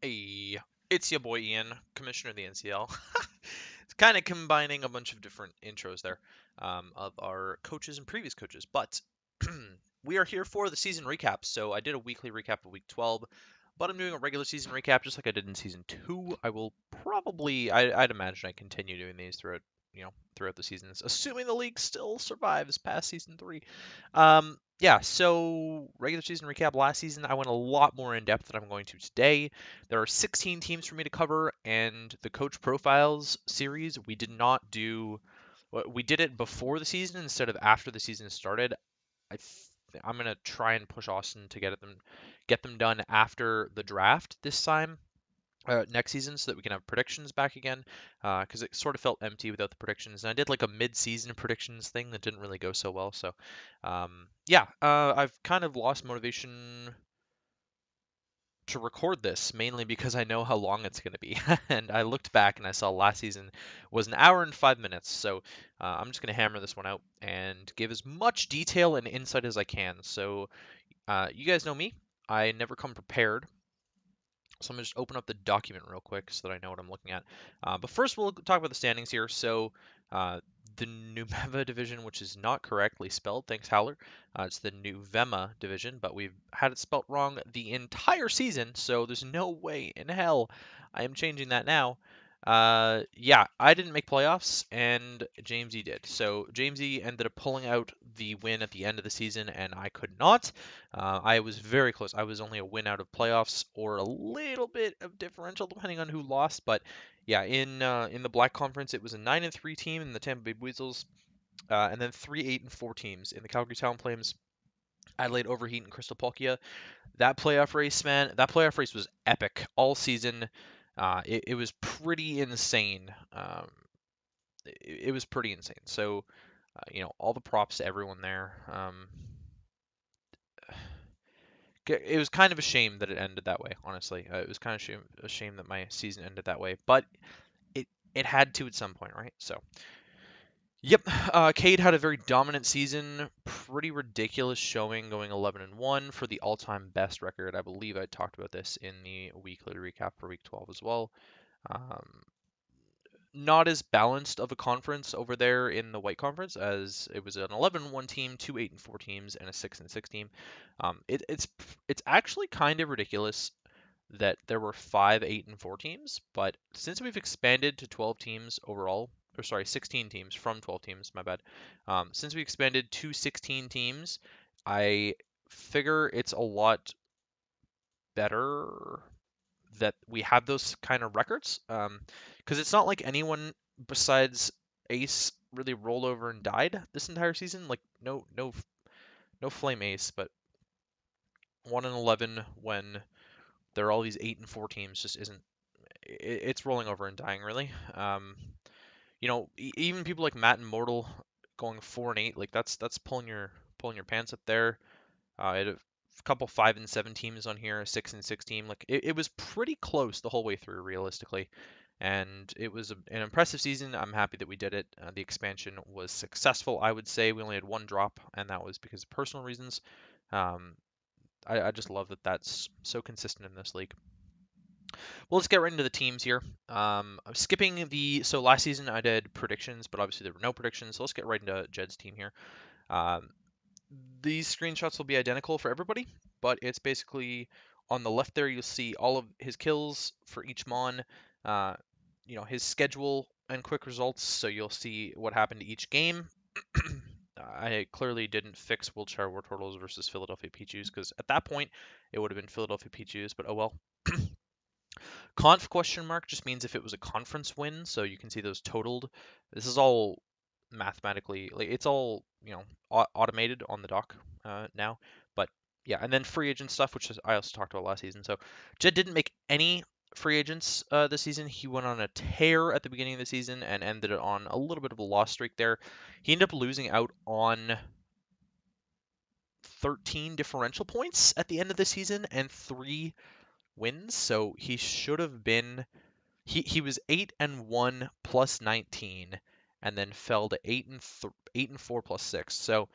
Hey, it's your boy Ian, Commissioner of the NCL. It's kind of combining a bunch of different intros there of our coaches and previous coaches, but we are here for the season recap. So I did a weekly recap of week 12, but I'm doing a regular season recap just like I did in season 2. I will probably, I'd imagine I continue doing these throughout the seasons, assuming the league still survives past season 3. Yeah, so regular season recap last season, I went a lot more in depth than I'm going to today. There are 16 teams for me to cover, and the coach profiles series, we did not do, we did it before the season instead of after the season started. I'm gonna try and push Austin to get them done after the draft this time. Next season so that we can have predictions back again because it sort of felt empty without the predictions, and I did like a mid-season predictions thing that didn't really go so well. So yeah, I've kind of lost motivation to record this mainly because I know how long it's going to be. And I looked back and I saw last season was an hour and 5 minutes. So I'm just going to hammer this one out and give as much detail and insight as I can. So you guys know me. I never come prepared. So I'm going to just open up the document real quick so that I know what I'm looking at. But first, we'll talk about the standings here. So the Numeva division, which is not correctly spelled, thanks Howler. It's the Nuvema division, but we've had it spelt wrong the entire season, so there's no way in hell I am changing that now. Yeah, I didn't make playoffs, and Jamesy did. So Jamesy ended up pulling out the win at the end of the season, and I could not. I was very close. I was only a win out of playoffs, or a little bit of differential, depending on who lost. But yeah, in the Black Conference, it was a 9-3 team in the Tampa Bay Weasels, and then 3 8-4 teams in the Calgary Talon Flames, Adelaide Overheat, and Crystal Palkia. That playoff race, man, that playoff race was epic all season. It was pretty insane. It was pretty insane. So, all the props to everyone there. It was kind of a shame that it ended that way, honestly. It was kind of a shame that my season ended that way, but it had to at some point, right? So, yep, Cade had a very dominant season, pretty ridiculous showing, going 11-1 for the all-time best record. I believe I talked about this in the weekly recap for Week 12 as well. Um, Not as balanced of a conference over there in the White Conference, as it was an 11-1 team, 2 8-4 teams, and a 6-6 team. It's actually kind of ridiculous that there were 5 8-4 teams, but since we've expanded to 12 teams overall, or sorry, 16 teams from 12 teams, my bad. Since we expanded to 16 teams, I figure it's a lot better that we have those kind of records. Because it's not like anyone besides Ace really rolled over and died this entire season. Like no Flame Ace, but 1-11 when there are all these 8-4 teams just isn't. It's rolling over and dying really. Even people like Matt and Mortal going 4-8, like that's pulling your pants up there. I had a couple 5-7 teams on here, a 6-6 team. Like it was pretty close the whole way through, realistically, and it was an impressive season. I'm happy that we did it. The expansion was successful, I would say. We only had one drop, and that was because of personal reasons. Um, I just love that that's so consistent in this league. Well, let's get right into the teams here. I'm skipping so last season I did predictions, but obviously there were no predictions. So let's get right into Jed's team here. Um, these screenshots will be identical for everybody, but it's basically on the left there you'll see all of his kills for each mon, uh, his schedule and quick results, so you'll see what happened to each game. I clearly didn't fix Wiltshire War Turtles versus Philadelphia Pichus because at that point it would have been Philadelphia Pichus, but oh well. Conf question mark just means if it was a conference win, so you can see those totaled. This is all mathematically, like it's all automated on the dock now. But yeah, and then free agent stuff, which I also talked about last season. So Jed didn't make any free agents this season. He went on a tear at the beginning of the season and ended it on a little bit of a loss streak there. He ended up losing out on 13 differential points at the end of the season and 3 wins. So he should have been he was 8-1 plus 19, and then fell to 8-4 plus 6. So,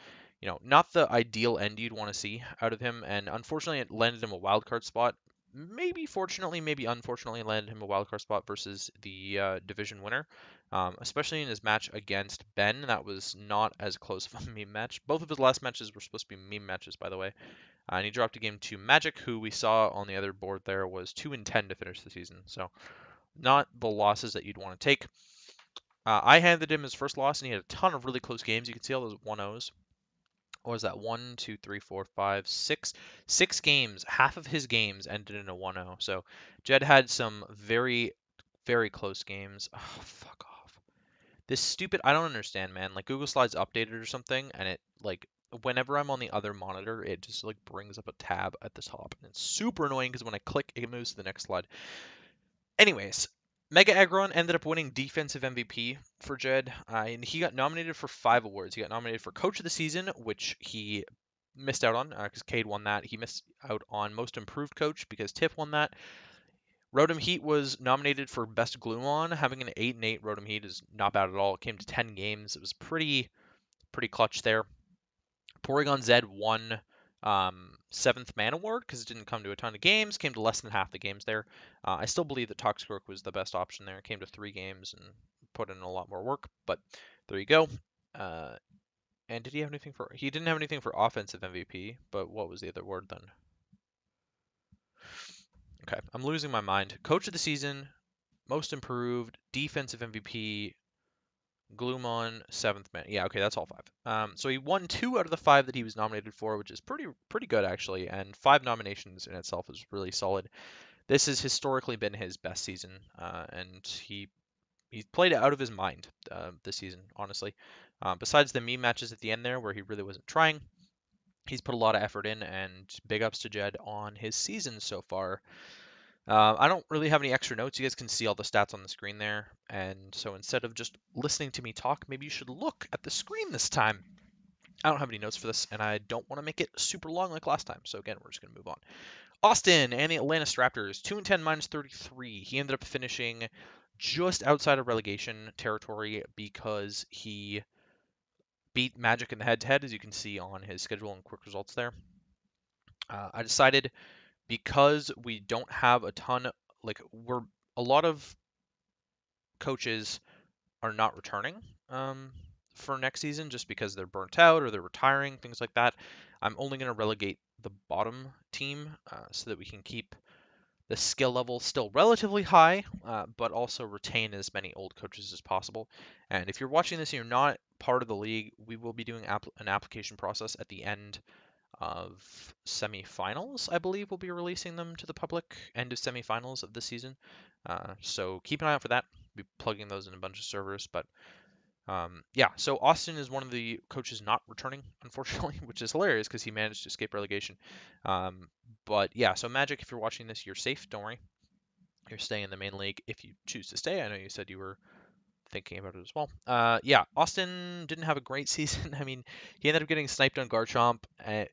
not the ideal end you'd want to see out of him. And unfortunately, it landed him a wild card spot. maybe fortunately, maybe unfortunately, landed him a wildcard spot versus the division winner. Especially in his match against Ben, that was not as close of a meme match. Both of his last matches were supposed to be meme matches, by the way. And he dropped a game to Magic, who we saw on the other board there was 2-10 to finish the season. So not the losses that you'd want to take. I handed him his first loss, and he had a ton of really close games. You can see all those 1-0s. What was that? 1, 2, 3, 4, 5, 6. 6 games. Half of his games ended in a 1-0. So Jed had some very, very close games. Oh, fuck off. This stupid, I don't understand, man. Like Google Slides updated or something, and it like whenever I'm on the other monitor, it just like brings up a tab at the top, and it's super annoying because when I click, it moves to the next slide. Anyways, Mega Aggron ended up winning Defensive MVP for Jed, and he got nominated for 5 awards. He got nominated for Coach of the Season, which he missed out on because Cade won that. He missed out on Most Improved Coach because Tiff won that. Rotom Heat was nominated for Best Gloomon. Having an 8-8 Rotom Heat is not bad at all. It came to 10 games. It was pretty clutch there. Porygon Z won 7th Man Award because it didn't come to a ton of games. Came to less than half the games there. I still believe that Toxicroak was the best option there. It came to 3 games and put in a lot more work, but there you go. And did he have anything for? He didn't have anything for Offensive MVP, but what was the other award then? Okay, I'm losing my mind. Coach of the Season, Most Improved, Defensive MVP, Gloomon, 7th Man. Yeah, okay, that's all 5. So he won 2 out of the 5 that he was nominated for, which is pretty good actually, and 5 nominations in itself is really solid. This has historically been his best season, and he played it out of his mind this season, honestly. Besides the meme matches at the end there, where he really wasn't trying, he's put a lot of effort in, and big ups to Jed on his season so far. I don't really have any extra notes. You guys can see all the stats on the screen there. And so instead of just listening to me talk, maybe you should look at the screen this time. I don't have any notes for this, and I don't want to make it super long like last time. So again, we're just going to move on. Austin and the Atlantis Raptors, 2-10 minus 33. He ended up finishing just outside of relegation territory because he beat Magic in the head-to-head, as you can see on his schedule and quick results there. I decided because we don't have a ton, like a lot of coaches are not returning for next season just because they're burnt out or they're retiring, things like that. I'm only going to relegate the bottom team so that we can keep the skill level still relatively high, but also retain as many old coaches as possible. And if you're watching this and you're not part of the league, we will be doing an application process at the end of semifinals. I believe we'll be releasing them to the public end of semifinals of this season. So keep an eye out for that. We'll be plugging those in a bunch of servers, but yeah, so Austin is one of the coaches not returning, unfortunately, which is hilarious because he managed to escape relegation. But yeah, so Magic, if you're watching this, you're safe. Don't worry. You're staying in the main league if you choose to stay. I know you said you were thinking about it as well. Yeah, Austin didn't have a great season. I mean, he ended up getting sniped on Garchomp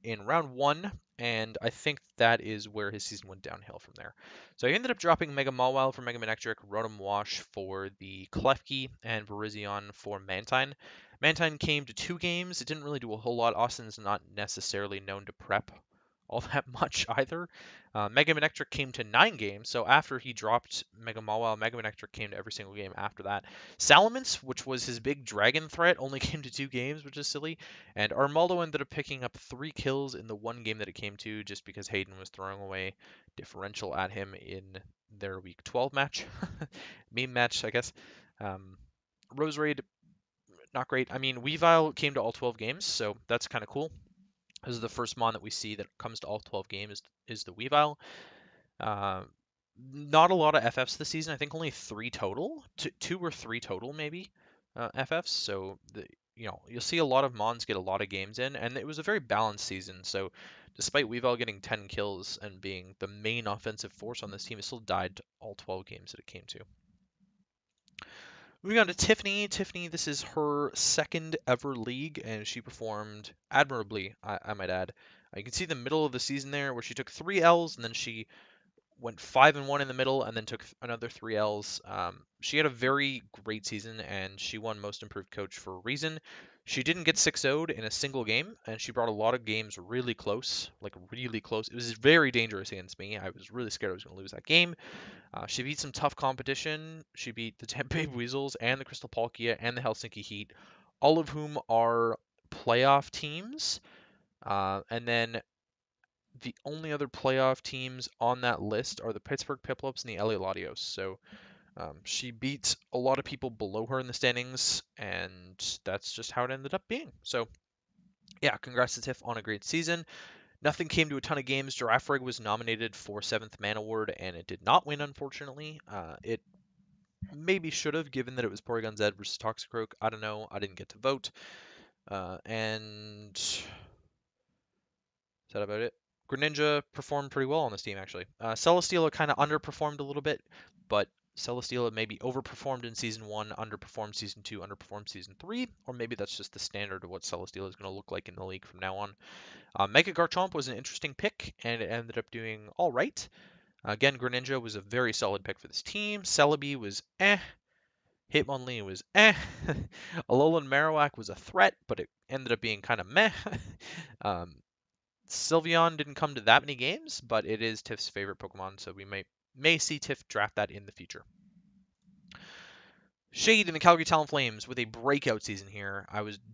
in round 1, and I think that is where his season went downhill from there. So he ended up dropping Mega Mawile for Mega Manectric, Rotom Wash for the Klefki, and Virizion for Mantine. Mantine came to 2 games. It didn't really do a whole lot. Austin's not necessarily known to prep all that much either. Mega Manectric came to 9 games, so after he dropped Mega Mawile, Mega Manectric came to every single game after that. Salamence, which was his big dragon threat, only came to 2 games, which is silly. And Armaldo ended up picking up 3 kills in the 1 game that it came to, just because Hayden was throwing away differential at him in their Week 12 match. Meme match, I guess. Roserade, not great. I mean, Weavile came to all 12 games, so that's kind of cool. This is the first mon that we see that comes to all 12 games is the Weavile. Not a lot of FFs this season. I think only 3 total, 2 or 3 total maybe FFs. So you'll see a lot of mons get a lot of games in, and it was a very balanced season. So despite Weavile getting 10 kills and being the main offensive force on this team, it still died all 12 games that it came to. Moving on to Tiffany. Tiffany, this is her 2nd ever league, and she performed admirably, I might add. You can see the middle of the season there where she took 3 Ls, and then she went 5-1 in the middle, and then took another 3 Ls. She had a very great season, and she won Most Improved Coach for a reason. She didn't get 6-0'd in a single game, and she brought a lot of games really close, like really close. It was very dangerous against me. I was really scared I was going to lose that game. She beat some tough competition. She beat the Tampa Bay Weasels and the Crystal Palkia and the Helsinki Heat, all of whom are playoff teams. And then the only other playoff teams on that list are the Pittsburgh Piplups and the LA Latios. So she beat a lot of people below her in the standings, and that's just how it ended up being. So, yeah, congrats to Tiff on a great season. Nothing came to a ton of games. Giraffe Rig was nominated for 7th Man Award, and it did not win, unfortunately. It maybe should have, given that it was Porygon Z versus Toxicroak. I don't know. I didn't get to vote. And is that about it? Greninja performed pretty well on this team, actually. Celesteela kind of underperformed a little bit, but Celesteela maybe overperformed in Season 1, underperformed Season 2, underperformed Season 3, or maybe that's just the standard of what Celesteela is going to look like in the league from now on. Mega Garchomp was an interesting pick, and it ended up doing all right. Again, Greninja was a very solid pick for this team. Celebi was eh. Hitmonlee was eh. Alolan Marowak was a threat, but it ended up being kind of meh. um, Sylveon didn't come to that many games, but it is Tiff's favorite Pokemon, so we may see Tiff draft that in the future. Shade in the Calgary Talonflames with a breakout season here.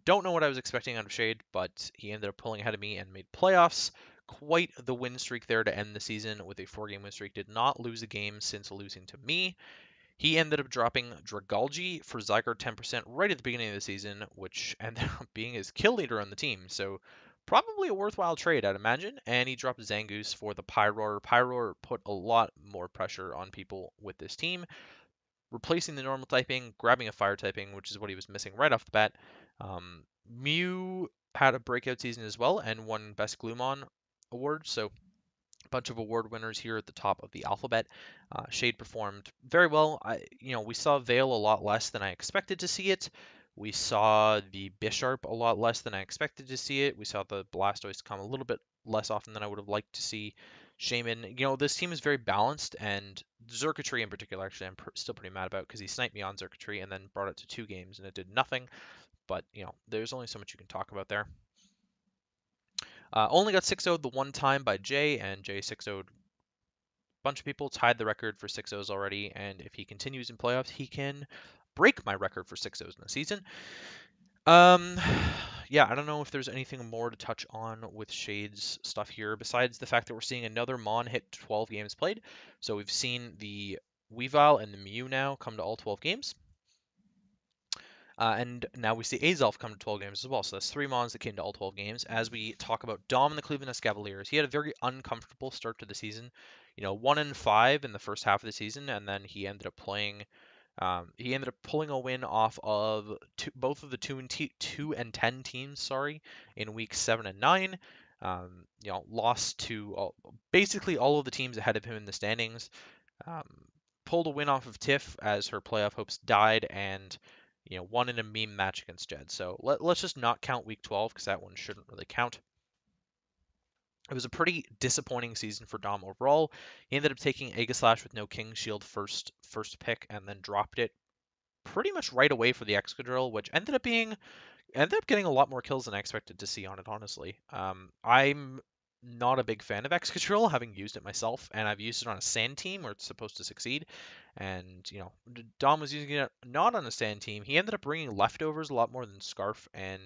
Don't know what I was expecting out of Shade, but he ended up pulling ahead of me and made playoffs. Quite the win streak there to end the season with a 4-game win streak. Did not lose a game since losing to me. He ended up dropping Dragalge for Zygarde 10% right at the beginning of the season, which ended up being his kill leader on the team. So probably a worthwhile trade, I'd imagine. And he dropped Zangoose for the Pyroar. Pyroar put a lot more pressure on people with this team, replacing the normal typing, grabbing a fire typing, which is what he was missing right off the bat. Mew had a breakout season as well and won Best Gloomon award. So bunch of award winners here at the top of the alphabet. Shade performed very well. We saw Veil a lot less than I expected to see it. We saw the Bisharp a lot less than I expected to see it. We saw the Blastoise come a little bit less often than I would have liked to see. Shaman, this team is very balanced, and Xurkitree in particular, actually, I'm still pretty mad about because he sniped me on Xurkitree and then brought it to 2 games and it did nothing. But, there's only so much you can talk about there. Only got 6-0'd the one time by Jay, and Jay 6-0'd a bunch of people, tied the record for 6-0s already, and if he continues in playoffs, he can break my record for 6-0s in the season. Yeah, I don't know if there's anything more to touch on with Shade's stuff here, besides the fact that we're seeing another Mon hit 12 games played. So we've seen the Weavile and the Mew now come to all 12 games. And now we see Azelf come to 12 games as well. So that's 3 Mons that came to all 12 games. As we talk about Dom and the Cleveland Cavaliers, he had a very uncomfortable start to the season. 1-5 in the first half of the season, and then he ended up playing. He ended up pulling a win off of both of the 2-10 teams, sorry, in weeks 7 and 9. Lost to basically all of the teams ahead of him in the standings. Pulled a win off of Tiff as her playoff hopes died, and won in a meme match against Jed. So let's just not count week 12 because that one shouldn't really count. It was a pretty disappointing season for Dom overall. He ended up taking Aegislash with no King Shield first pick and then dropped it pretty much right away for the Excadrill, which ended up getting a lot more kills than I expected to see on it, honestly. I'm not a big fan of Excadrill, having used it myself, and I've used it on a sand team where it's supposed to succeed. And, Dom was using it not on a sand team. He ended up bringing leftovers a lot more than Scarf, and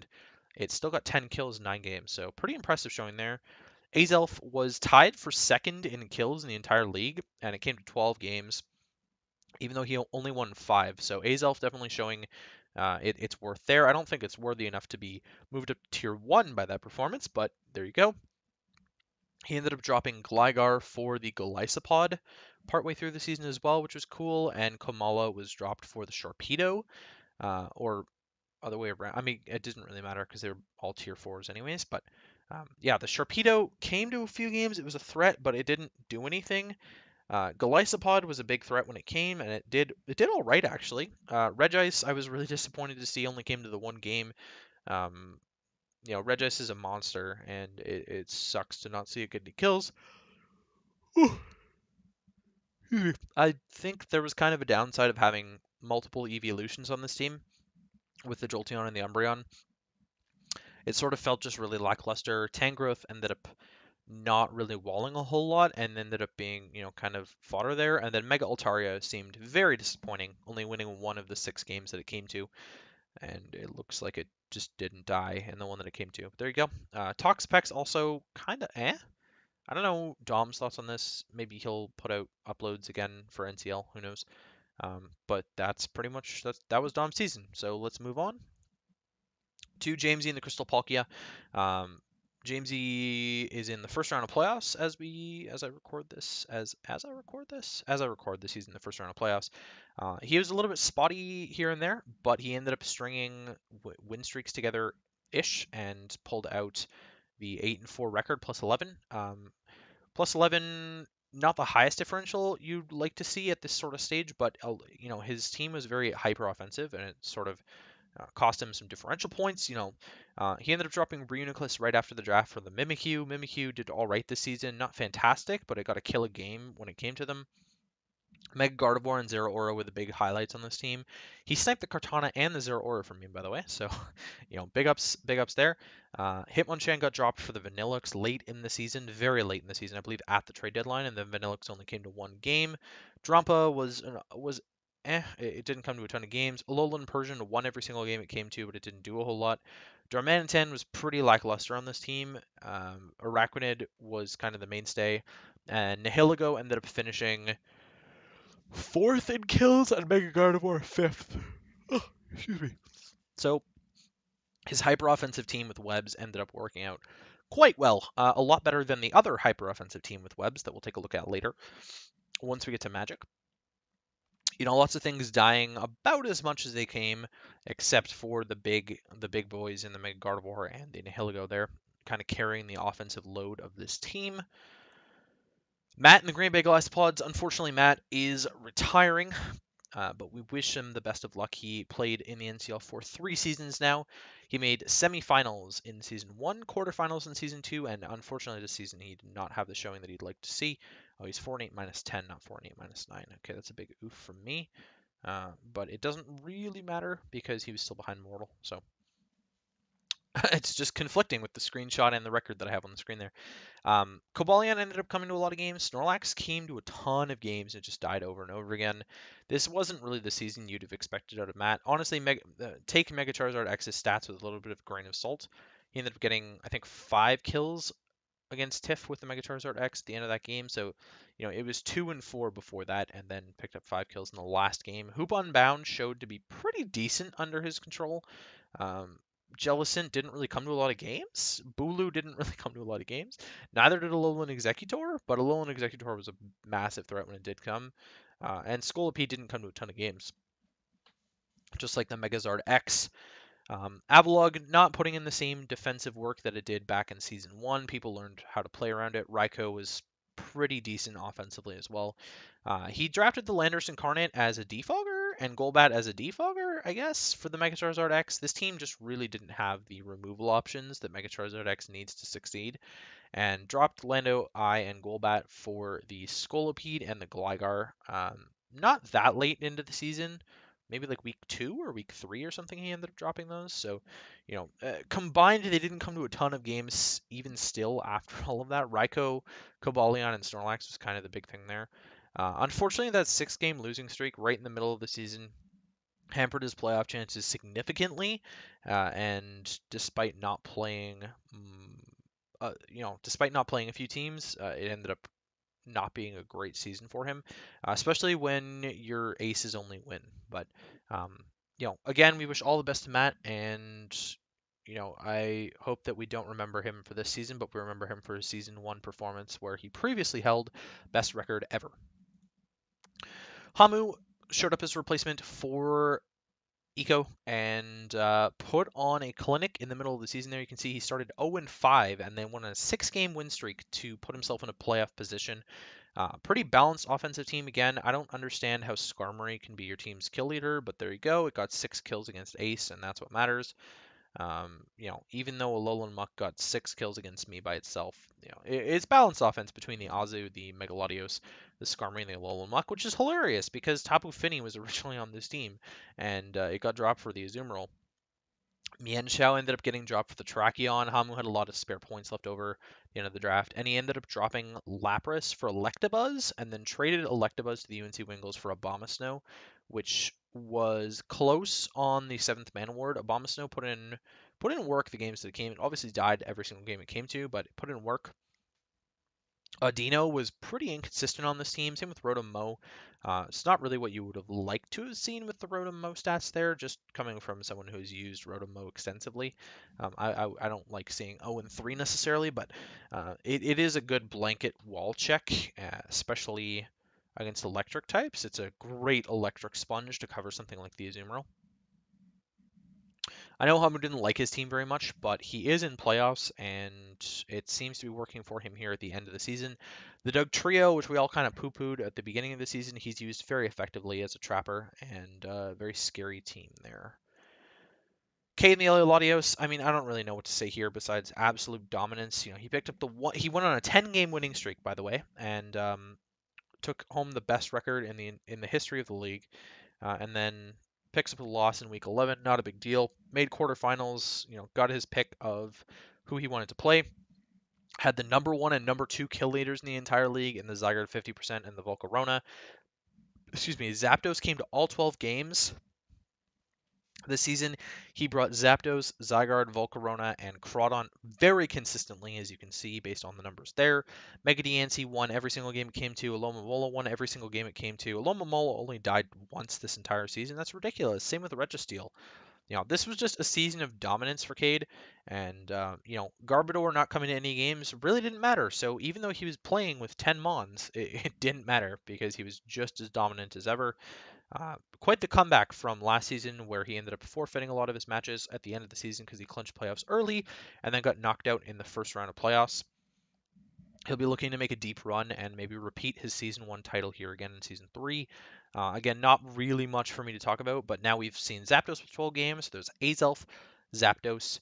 it still got 10 kills in 9 games, so pretty impressive showing there. Azelf was tied for second in kills in the entire league, and it came to 12 games, even though he only won 5. So Azelf definitely showing it's worth there. I don't think it's worthy enough to be moved up to tier 1 by that performance, but there you go. He ended up dropping Gligar for the Golisopod partway through the season as well, which was cool, and Komala was dropped for the Sharpedo, or other way around. I mean, it doesn't really matter because they were all tier 4s anyways, but yeah, the Sharpedo came to a few games. It was a threat, but it didn't do anything. Golisopod was a big threat when it came, and it did all right actually. Regice, I was really disappointed to see only came to the 1 game. Regice is a monster, and it sucks to not see it get any kills. I think there was kind of a downside of having multiple evolutions on this team with the Jolteon and the Umbreon. it sort of felt just really lackluster. Tangrowth ended up not really walling a whole lot and ended up being, kind of fodder there. And then Mega Altaria seemed very disappointing, only winning one of the 6 games that it came to. And it looks like it just didn't die in the one that it came to. But there you go. Toxapex also kind of eh. I don't know Dom's thoughts on this. Maybe he'll put out uploads again for NCL. Who knows? But that's pretty much that was Dom's season. So let's move on to Jamesy and the Crystal Palkia. Jamesy is in the first round of playoffs as I record this he's in the first round of playoffs. He was a little bit spotty here and there, but he ended up stringing win streaks together ish and pulled out the 8-4 record plus 11. Plus 11, not the highest differential you'd like to see at this sort of stage, but his team was very hyper offensive, and it sort of cost him some differential points. He ended up dropping Reuniclus right after the draft for the Mimikyu. Mimikyu did all right this season, not fantastic, but it got to kill a game when it came to them. Mega Gardevoir and Zeraora were the big highlights on this team. He sniped the Kartana and the Zeraora from me, by the way. So, big ups there. Hitmonchan got dropped for the Vanillux late in the season, very late in the season, I believe at the trade deadline, and then Vanillux only came to 1 game. Drampa was it didn't come to a ton of games. Alolan Persian won every single game it came to, but it didn't do a whole lot. Darmanitan was pretty lackluster on this team. Araquanid was kind of the mainstay, and Nihilego ended up finishing 4th in kills and Mega Gardevoir 5th. Oh, excuse me. So his hyper offensive team with webs ended up working out quite well. A lot better than the other hyper offensive team with webs that we'll take a look at later once we get to Magic. Lots of things dying about as much as they came, except for the big boys in the Mega Gardevoir and the Nihilego there, kind of carrying the offensive load of this team. Matt and the Green Bay Glycopods, unfortunately, Matt is retiring, but we wish him the best of luck. He played in the NCL for 3 seasons now. He made semifinals in Season 1, quarterfinals in Season 2, and unfortunately this season he did not have the showing that he'd like to see. Oh, he's 4-8 minus 10, not 4-8 minus 9. Okay, that's a big oof from me. But it doesn't really matter because he was still behind Mortal, so it's just conflicting with the screenshot and the record that I have on the screen there. Cobalion ended up coming to a lot of games. Snorlax came to a ton of games and just died over and over again. This wasn't really the season you'd have expected out of Matt. Honestly, take Mega Charizard X's stats with a little bit of a grain of salt. He ended up getting, I think, 5 kills against Tiff with the Mega Charizard X at the end of that game. So, it was 2 and 4 before that, and then picked up 5 kills in the last game. Hoop Unbound showed to be pretty decent under his control. Jellicent didn't really come to a lot of games. Bulu didn't really come to a lot of games. Neither did Alolan Executor, but Alolan Executor was a massive threat when it did come. And Scolipede didn't come to a ton of games. Just like the Megazord X. Avalog not putting in the same defensive work that it did back in Season 1. People learned how to play around it. Raikou was pretty decent offensively as well. He drafted the Landorus Incarnate as a defogger and Golbat as a defogger, I guess, for the Mega Charizard X. This team just really didn't have the removal options that Mega Charizard X needs to succeed, and dropped Lando I and Golbat for the Scolipede and the Gligar. Not that late into the season, maybe like week 2 or week 3 or something. He ended up dropping those. So, combined, they didn't come to a ton of games. Even still, after all of that, Raikou, Cobalion, and Snorlax was kind of the big thing there. Unfortunately, that 6-game losing streak right in the middle of the season hampered his playoff chances significantly, and despite not playing, despite not playing a few teams, it ended up not being a great season for him, especially when your aces only win. But again, we wish all the best to Matt, and I hope that we don't remember him for this season, but we remember him for his Season 1 performance where he previously held best record ever. Hamu showed up as a replacement for Eco and put on a clinic in the middle of the season there. You can see he started 0-5 and then won a 6-game win streak to put himself in a playoff position. Pretty balanced offensive team again. I don't understand how Skarmory can be your team's kill leader, but there you go. It got 6 kills against Ace, and that's what matters. Even though Alolan Muck got 6 kills against me by itself, it's balanced offense between the Azu, the Mega Latios, the Skarmory, and the Alolan Muck, which is hilarious because Tapu Fini was originally on this team, and it got dropped for the Azumarill. Mienshao ended up getting dropped for the Tracheon. Hamu had a lot of spare points left over at the end of the draft, and he ended up dropping Lapras for Electabuzz, and then traded Electabuzz to the UNC Wingles for Abomasnow, which was close on the seventh man award. Abomasnow put in work the games that it came. It obviously died every single game it came to, but it put in work. Dino was pretty inconsistent on this team. Same with Rotom Mo. It's not really what you would have liked to have seen with the Rotom Mo stats there, just coming from someone who's used Rotom Mo extensively. I don't like seeing 0 and 3 necessarily, but it is a good blanket wall check, especially against electric types. It's a great electric sponge to cover something like the Azumarill. I know Hamu didn't like his team very much, but he is in playoffs, and it seems to be working for him here at the end of the season. The Doug Trio, which we all kind of poo-pooed at the beginning of the season, he's used very effectively as a trapper, and a very scary team there. K in the LA Latios, I mean, I don't really know what to say here besides absolute dominance. He picked up the one. He went on a 10-game winning streak, by the way, and took home the best record in the history of the league, and then picks up a loss in week 11. Not a big deal. Made quarterfinals. Got his pick of who he wanted to play. Had the number one and number two kill leaders in the entire league in the Zygarde 50% and the Volcarona. Excuse me. Zapdos came to all 12 games. This season, he brought Zapdos, Zygarde, Volcarona, and Crawdon very consistently, as you can see, based on the numbers there. Mega Diancie won every single game it came to. Alomomola won every single game it came to. Alomomola only died once this entire season. That's ridiculous. Same with Registeel. This was just a season of dominance for Cade, and Garbodor not coming to any games really didn't matter. So even though he was playing with 10 Mons, it didn't matter because he was just as dominant as ever. Quite the comeback from last season, where he ended up forfeiting a lot of his matches at the end of the season because he clinched playoffs early and then got knocked out in the first round of playoffs. He'll be looking to make a deep run and maybe repeat his season one title here again in season three. Again, not really much for me to talk about, but now we've seen Zapdos with 12 games. There's Azelf, Zapdos,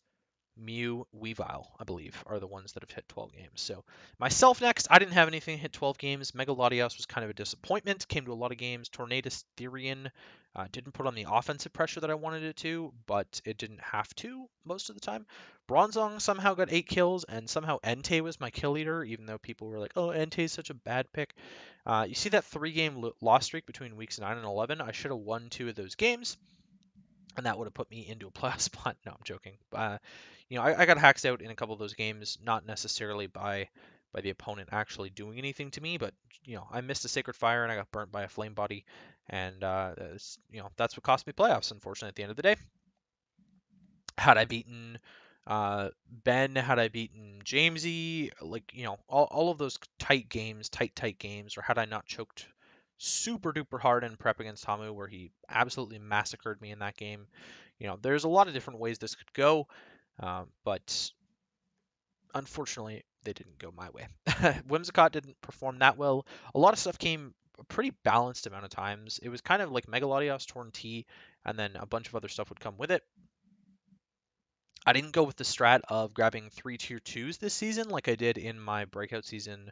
Mew, Weavile, I believe, are the ones that have hit 12 games. So myself next, I didn't have anything hit 12 games. Mega Latios was kind of a disappointment. Came to a lot of games. Tornadus Therian didn't put on the offensive pressure that I wanted it to, but it didn't have to most of the time. Bronzong somehow got 8 kills, and somehow Entei was my kill leader, even though people were like, oh, Entei's such a bad pick. You see that 3-game loss streak between weeks 9 and 11? I should have won 2 of those games, and that would have put me into a playoff spot. No, I'm joking. I got hacked out in a couple of those games, not necessarily by the opponent actually doing anything to me, but I missed a Sacred Fire and I got burnt by a Flame Body, and that's what cost me playoffs. Unfortunately, at the end of the day, had I beaten Ben, had I beaten Jamesy, all of those tight games, or had I not choked super duper hard in prep against Hamu, where he absolutely massacred me in that game. There's a lot of different ways this could go, but unfortunately, they didn't go my way. Whimsicott didn't perform that well. A lot of stuff came a pretty balanced amount of times. It was kind of like Mega Latios, Torn T, and then a bunch of other stuff would come with it. I didn't go with the strat of grabbing 3 tier 2s this season like I did in my breakout season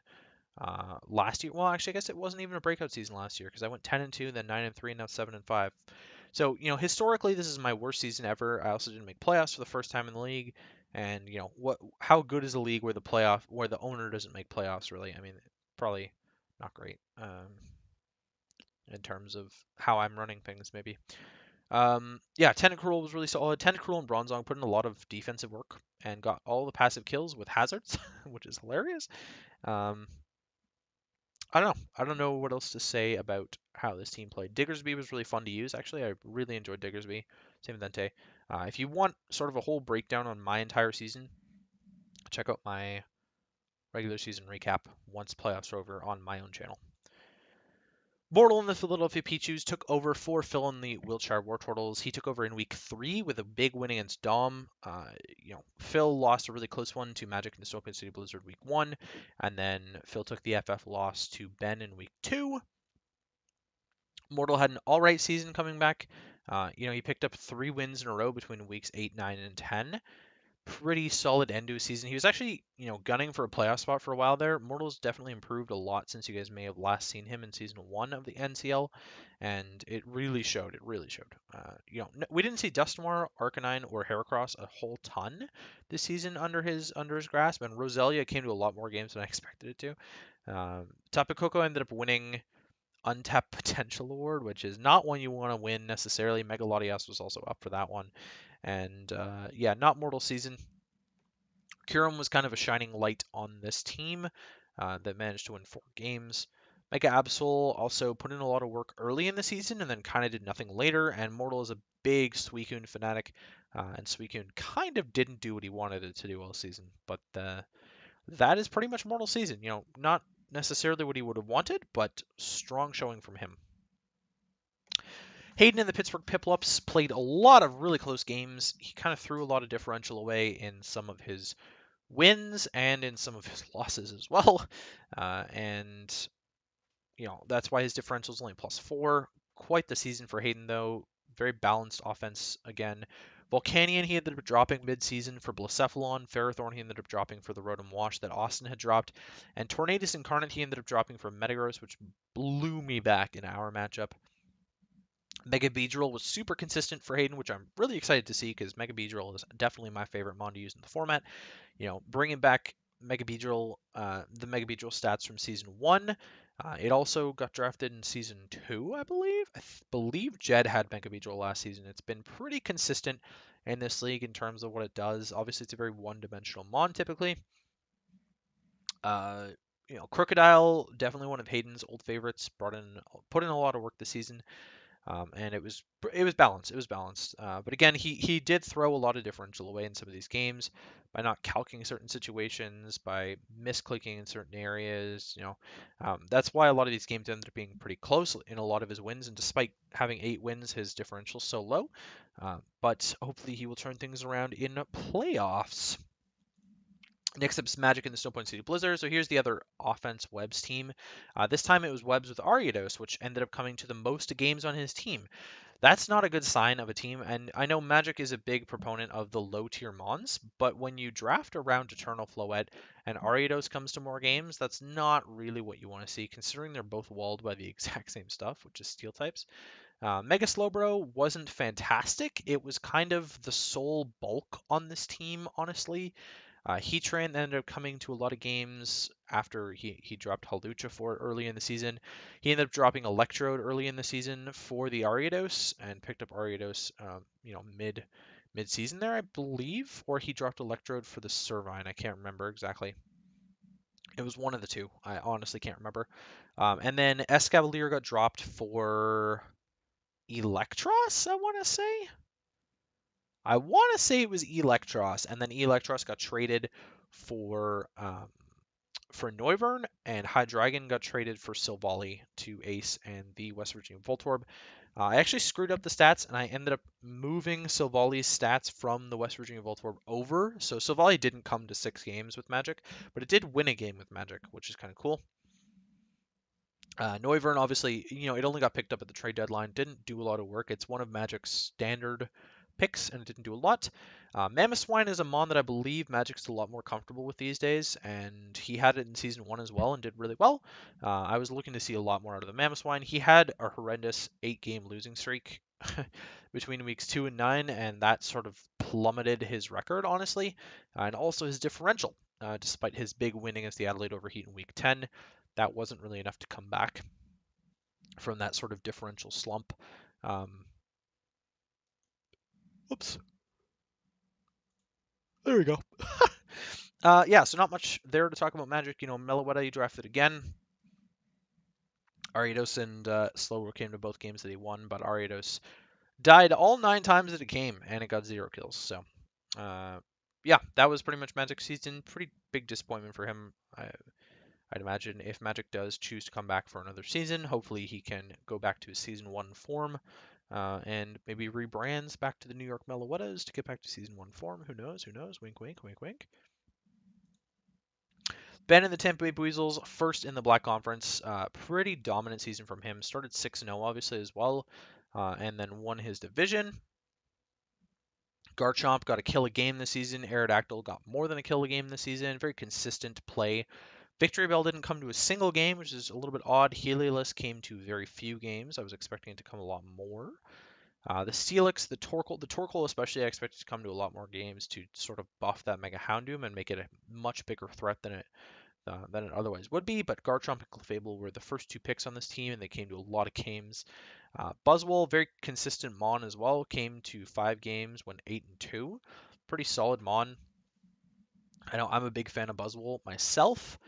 last year. Well, actually, I guess it wasn't even a breakout season last year because I went 10 and 2, then 9 and 3, and now 7 and 5. So, historically, this is my worst season ever. I also didn't make playoffs for the first time in the league. And, how good is a league where the owner doesn't make playoffs, really? I mean, probably not great in terms of how I'm running things, maybe. Yeah, Tentacruel was really solid. Tentacruel and Bronzong put in a lot of defensive work and got all the passive kills with hazards, which is hilarious. Um, I don't know. I don't know what else to say about how this team played. Diggersby was really fun to use. Actually, I really enjoyed Diggersby. Same with Entei. If you want sort of a whole breakdown on my entire season, check out my regular season recap once playoffs are over on my own channel. Mortal and the Philadelphia Pichus took over for Phil and the Wiltshire War Turtles. He took over in week 3 with a big win against Dom. Phil lost a really close one to Magic and Dystopian City Blizzard week 1, and then Phil took the FF loss to Ben in week 2. Mortal had an alright season coming back. He picked up 3 wins in a row between weeks 8, 9, and 10. pretty solid end to his season. He was actually, gunning for a playoff spot for a while there. Mortal's definitely improved a lot since you guys may have last seen him in season 1 of the NCL, and it really showed. It really showed. We didn't see Dusknoir, Arcanine, or Heracross a whole ton this season under his grasp, and Roselia came to a lot more games than I expected it to. Tapu Koko ended up winning Untapped Potential Award, which is not one you want to win necessarily. Mega Latios was also up for that one. And yeah, not Mortal Season. Kyurem was kind of a shining light on this team that managed to win 4 games. Mega Absol also put in a lot of work early in the season and then kind of did nothing later. And Mortal is a big Suicune fanatic, and Suicune kind of didn't do what he wanted it to do all season. But that is pretty much Mortal Season. Not necessarily what he would have wanted, but strong showing from him. Hayden and the Pittsburgh Piplups played a lot of really close games. He kind of threw a lot of differential away in some of his wins and in some of his losses as well. And that's why his differential is only +4. Quite the season for Hayden, though. Very balanced offense again. Volcanion, he ended up dropping mid-season for Blacephalon. Ferrothorn, he ended up dropping for the Rotom Wash that Austin had dropped. And Tornadus Incarnate, he ended up dropping for Metagross, which blew me back in our matchup. Mega Beedrill was super consistent for Hayden, which I'm really excited to see because Mega Beedrill is definitely my favorite mon to use in the format. Bringing back Mega Beedrill, the Mega Beedrill stats from Season 1. It also got drafted in Season 2, I believe. I believe Jed had Mega Beedrill last season. It's been pretty consistent in this league in terms of what it does. Obviously, it's a very one-dimensional mon typically. Crocodile, definitely one of Hayden's old favorites. Put in a lot of work this season. And it was balanced. It was balanced. But again, he did throw a lot of differential away in some of these games by not calcing certain situations, by misclicking in certain areas. That's why a lot of these games ended up being pretty close in a lot of his wins. And despite having 8 wins, his differential's so low. But hopefully he will turn things around in playoffs. Next up is Magic in the Snowpoint City Blizzard. So here's the other offense Webb's team. This time it was Webb's with Ariados, which ended up coming to the most games on his team. That's not a good sign of a team, and I know Magic is a big proponent of the low-tier mons, but when you draft around Eternal Floette and Ariados comes to more games, that's not really what you want to see, considering they're both walled by the exact same stuff, which is Steel types. Mega Slowbro wasn't fantastic. It was kind of the sole bulk on this team, honestly. Heatran ended up coming to a lot of games after he dropped Halucha for it early in the season. He ended up dropping Electrode early in the season for the Ariados and picked up Ariados, mid-season there, I believe, or he dropped Electrode for the Servine. I can't remember exactly. It was one of the two. I honestly can't remember. And then Escavalier got dropped for Electros, I want to say. I want to say it was Electros, and then Electros got traded for Noivern, and Hydreigon got traded for Silvally to Ace and the West Virginia Voltorb. I actually screwed up the stats, and I ended up moving Silvally's stats from the West Virginia Voltorb over. So Silvally didn't come to 6 games with Magic, but it did win a game with Magic, which is kind of cool. Noivern, obviously, it only got picked up at the trade deadline. Didn't do a lot of work. It's one of Magic's standard picks, and it didn't do a lot. Mamoswine is a mon that I believe Magic's a lot more comfortable with these days, and he had it in Season 1 as well and did really well. I was looking to see a lot more out of the Mamoswine. He had a horrendous 8-game losing streak between weeks 2 and 9, and that sort of plummeted his record, honestly, and also his differential. Despite his big win against the Adelaide Overheat in week 10, that wasn't really enough to come back from that sort of differential slump. Oops. There we go. Yeah, so not much there to talk about Magic. Meloetta, he drafted again. Ariados and Slowbro came to both games that he won, but Ariados died all 9 times that it came, and it got 0 kills. So, yeah, that was pretty much Magic's season. Pretty big disappointment for him. I'd imagine if Magic does choose to come back for another season, hopefully he can go back to his Season 1 form and maybe rebrands back to the New York Meloettas to get back to Season 1 form. Who knows? Who knows? Wink, wink, wink, wink. Ben and the Tampa Bay Weasels, first in the Black Conference. Pretty dominant season from him. Started 6-0, obviously, as well, and then won his division. Garchomp got a kill a game this season. Aerodactyl got more than a kill a game this season. Very consistent play. Victory Bell didn't come to a single game, which is a little bit odd. Heliolisk came to very few games. I was expecting it to come a lot more. The Steelix, the Torkoal especially, I expected to come to a lot more games to sort of buff that Mega Houndoom and make it a much bigger threat than it otherwise would be. But Garchomp and Clefable were the first two picks on this team, and they came to a lot of games. Buzzwole, very consistent Mon as well, came to 5 games, went 8-2. Pretty solid Mon. I know I'm a big fan of Buzzwole myself,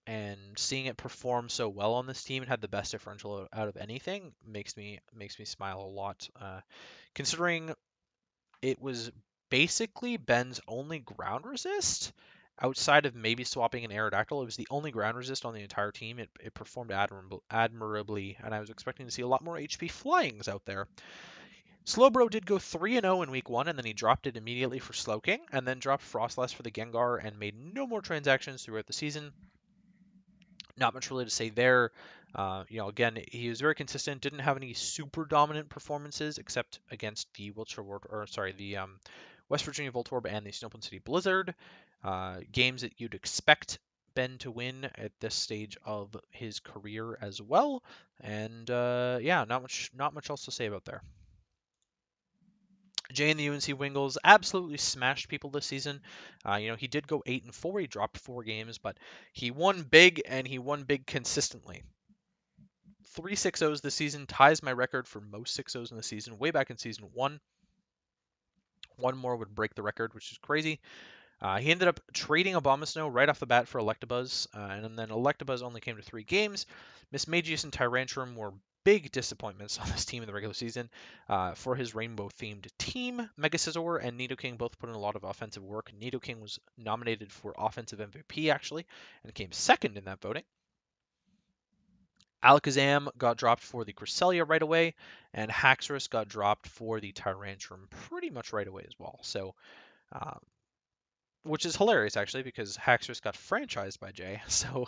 and seeing it perform so well on this team and had the best differential out of anything makes me smile a lot. Considering it was basically Ben's only ground resist outside of maybe swapping an Aerodactyl. It was the only ground resist on the entire team. It performed admirably, and I was expecting to see a lot more HP flyings out there. Slowbro did go 3-0 in week 1, and then he dropped it immediately for Slowking, and then dropped Frostlass for the Gengar and made no more transactions throughout the season. Not much really to say there. Again, he was very consistent. Didn't have any super dominant performances except against the West Virginia Voltorb and the Snowpin City Blizzard. Games that you'd expect Ben to win at this stage of his career as well. And not much else to say about there. Jay and the UNC Wingles absolutely smashed people this season. He did go 8-4. He dropped 4 games, but he won big, and he won big consistently. 3 6-0s this season ties my record for most 6-0s in the season, way back in season 1. One more would break the record, which is crazy. He ended up trading Abomasnow right off the bat for Electabuzz, and then Electabuzz only came to 3 games. Mismagius and Tyrantrum were big disappointments on this team in the regular season for his rainbow-themed team. Mega Scizor and Nidoking both put in a lot of offensive work. Nidoking was nominated for Offensive MVP, actually, and came second in that voting. Alakazam got dropped for the Cresselia right away, and Haxorus got dropped for the Tyrantrum pretty much right away as well. So, which is hilarious actually, because Haxorus got franchised by Jay, so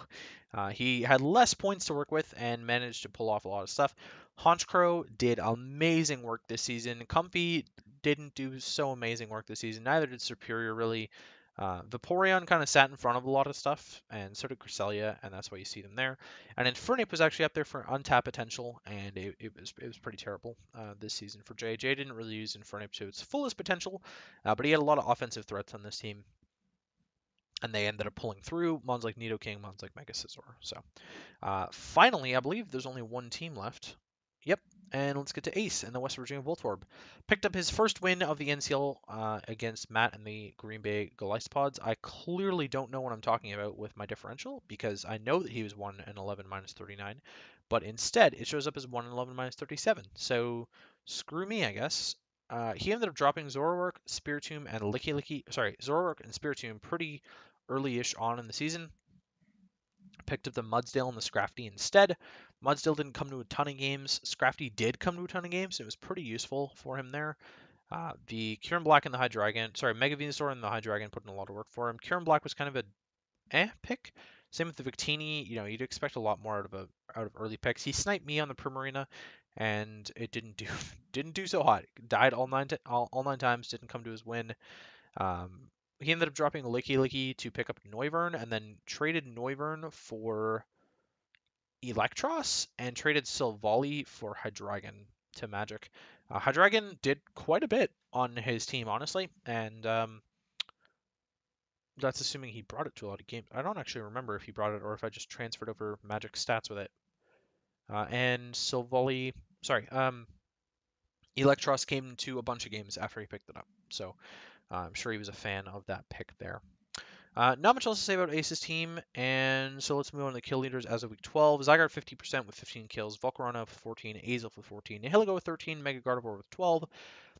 he had less points to work with and managed to pull off a lot of stuff. Honchkrow did amazing work this season. Comfy didn't do so amazing work this season. Neither did Superior really. Vaporeon kind of sat in front of a lot of stuff, and so did Cresselia, and that's why you see them there. And Infernape was actually up there for untapped potential, and it was pretty terrible this season for Jay. Jay didn't really use Infernape to its fullest potential, but he had a lot of offensive threats on this team, and they ended up pulling through. Mons like Nidoking, Mons like Mega Scizor. So finally, I believe there's only one team left. Yep, and let's get to Ace and the West Virginia Voltorb. Picked up his first win of the NCL against Matt and the Green Bay Goliathpods. I clearly don't know what I'm talking about with my differential, because I know that he was 1-11 minus 39, but instead it shows up as 1-11 minus 37. So screw me, I guess. He ended up dropping Zoroark, Spiritomb, and Zoroark and Spiritomb pretty early-ish on in the season. Picked up the Mudsdale and the Scrafty instead. Mudsdale didn't come to a ton of games. Scrafty did come to a ton of games. It was pretty useful for him there. The Kyurem Black and the Mega Venusaur and the Hydreigon put in a lot of work for him. Kyurem Black was kind of a pick. Same with the Victini. You'd expect a lot more out of early picks. He sniped me on the Primarina, and it didn't do so hot. Died all nine times. Didn't come to his win. He ended up dropping Licky to pick up Noivern, and then traded Noivern for Electros, and traded Silvally for Hydreigon to Magic. Hydreigon did quite a bit on his team, honestly, and that's assuming he brought it to a lot of games. I don't actually remember if he brought it or if I just transferred over Magic stats with it. And Electros came to a bunch of games after he picked it up, so I'm sure he was a fan of that pick there. Not much else to say about Ace's team, and so let's move on to the kill leaders as of week 12. Zygarde 50% with 15 kills, Volcarona with 14, Azelf with 14, Nihilego with 13, Mega Gardevoir with 12.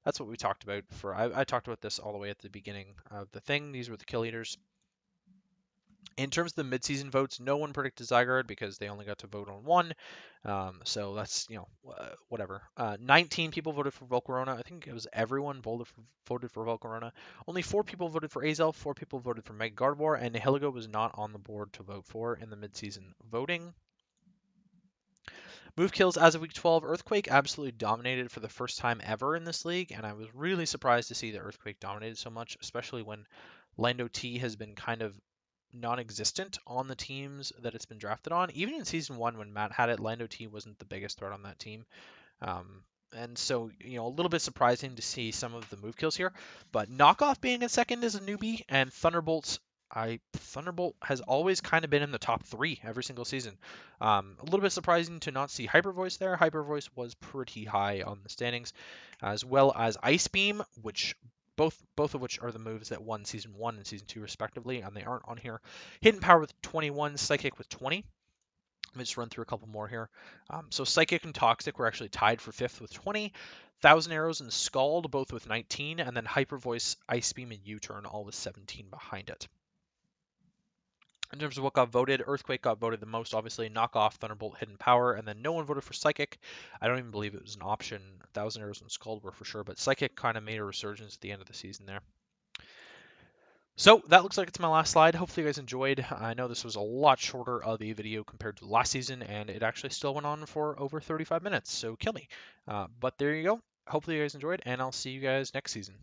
That's what we talked about I talked about this all the way at the beginning of the thing. These were the kill leaders. In terms of the midseason votes, no one predicted Zygarde because they only got to vote on one. So that's, whatever. 19 people voted for Volcarona. I think it was everyone voted for Volcarona. Only 4 people voted for Azelf, 4 people voted for Mega Gardevoir, and Nihilego was not on the board to vote for in the midseason voting. Move kills as of week 12, Earthquake absolutely dominated for the first time ever in this league, and I was really surprised to see that Earthquake dominated so much, especially when Lando T has been kind of non-existent on the teams that it's been drafted on. Even in season 1 when Matt had it, Lando T wasn't the biggest threat on that team. And so, a little bit surprising to see some of the move kills here. But Knockoff being in second is a newbie, and Thunderbolt has always kind of been in the top 3 every single season. A little bit surprising to not see Hyper Voice there. Hyper Voice was pretty high on the standings, as well as Ice Beam, which both of which are the moves that won season 1 and season 2 respectively, and they aren't on here. Hidden Power with 21, Psychic with 20. Let me just run through a couple more here. So Psychic and Toxic were actually tied for 5th with 20. Thousand Arrows and Scald both with 19, and then Hyper Voice, Ice Beam, and U-Turn all with 17 behind it. In terms of what got voted, Earthquake got voted the most, obviously. Knockoff, Thunderbolt, Hidden Power, and then no one voted for Psychic. I don't even believe it was an option. Thousand Arrows and Scald were for sure, but Psychic kind of made a resurgence at the end of the season there. So that looks like it's my last slide. Hopefully you guys enjoyed. I know this was a lot shorter of a video compared to last season, and it actually still went on for over 35 minutes, so kill me. But there you go. Hopefully you guys enjoyed, and I'll see you guys next season.